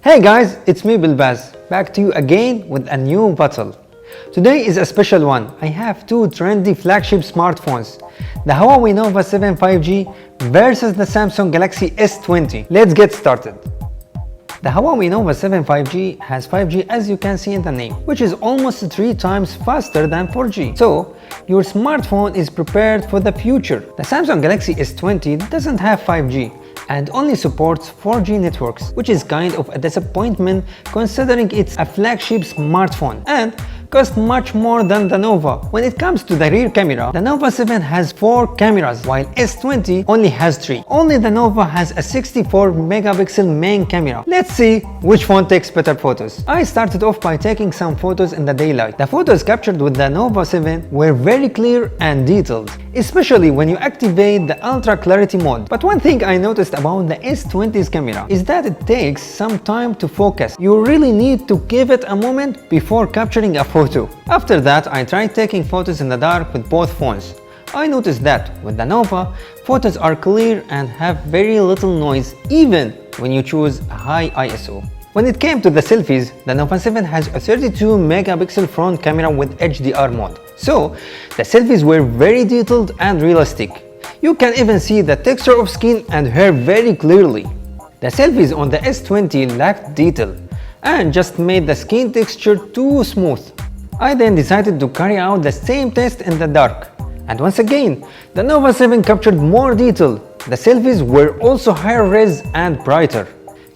Hey guys, it's me Bil Baz, back to you again with a new battle. Today is a special one. I have two trendy flagship smartphones, the Huawei Nova 7 5G versus the Samsung Galaxy S20. Let's get started. The Huawei Nova 7 5G has 5G as you can see in the name, which is almost 3 times faster than 4G. So, your smartphone is prepared for the future. The Samsung Galaxy S20 doesn't have 5G and only supports 4G networks, which is kind of a disappointment considering it's a flagship smartphone and costs much more than the Nova. When it comes to the rear camera, the Nova 7 has 4 cameras while S20 only has 3. Only the Nova has a 64 megapixel main camera. Let's see which phone takes better photos. I started off by taking some photos in the daylight. The photos captured with the Nova 7 were very clear and detailed, especially when you activate the ultra clarity mode. But one thing I noticed about the S20's camera is that it takes some time to focus. You really need to give it a moment before capturing a photo. After that, I tried taking photos in the dark with both phones. I noticed that with the Nova, photos are clear and have very little noise even when you choose a high ISO. When it came to the selfies, the Nova 7 has a 32 megapixel front camera with HDR mode. So, the selfies were very detailed and realistic. You can even see the texture of skin and hair very clearly. The selfies on the S20 lacked detail and just made the skin texture too smooth. I then decided to carry out the same test in the dark. And once again, the Nova 7 captured more detail. The selfies were also higher res and brighter.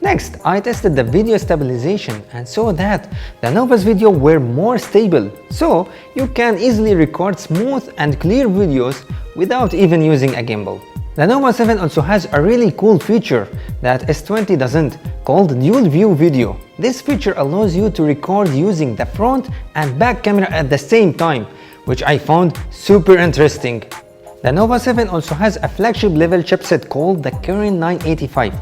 Next, I tested the video stabilization and saw that the Nova's video were more stable, so you can easily record smooth and clear videos without even using a gimbal. The Nova 7 also has a really cool feature that S20 doesn't, called dual view video. This feature allows you to record using the front and back camera at the same time, which I found super interesting. The Nova 7 also has a flagship level chipset called the Kirin 985.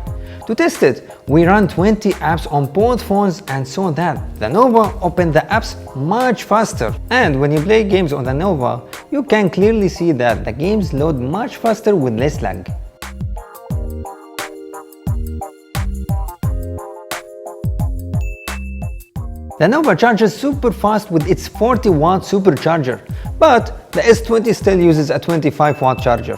To test it, we ran 20 apps on both phones and saw that the Nova opened the apps much faster. And when you play games on the Nova, you can clearly see that the games load much faster with less lag. The Nova charges super fast with its 40-watt supercharger, but the S20 still uses a 25-watt charger.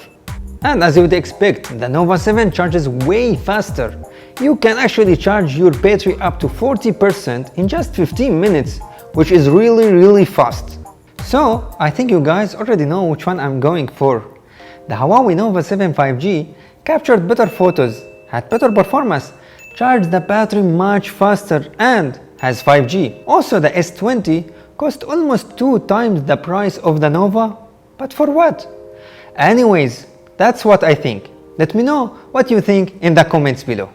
And as you would expect, the Nova 7 charges way faster. You can actually charge your battery up to 40% in just 15 minutes, which is really fast. So, I think you guys already know which one I'm going for. The Huawei Nova 7 5G captured better photos, had better performance, charged the battery much faster and has 5G. Also, the S20 cost almost 2 times the price of the Nova, but for what? Anyways, that's what I think. Let me know what you think in the comments below.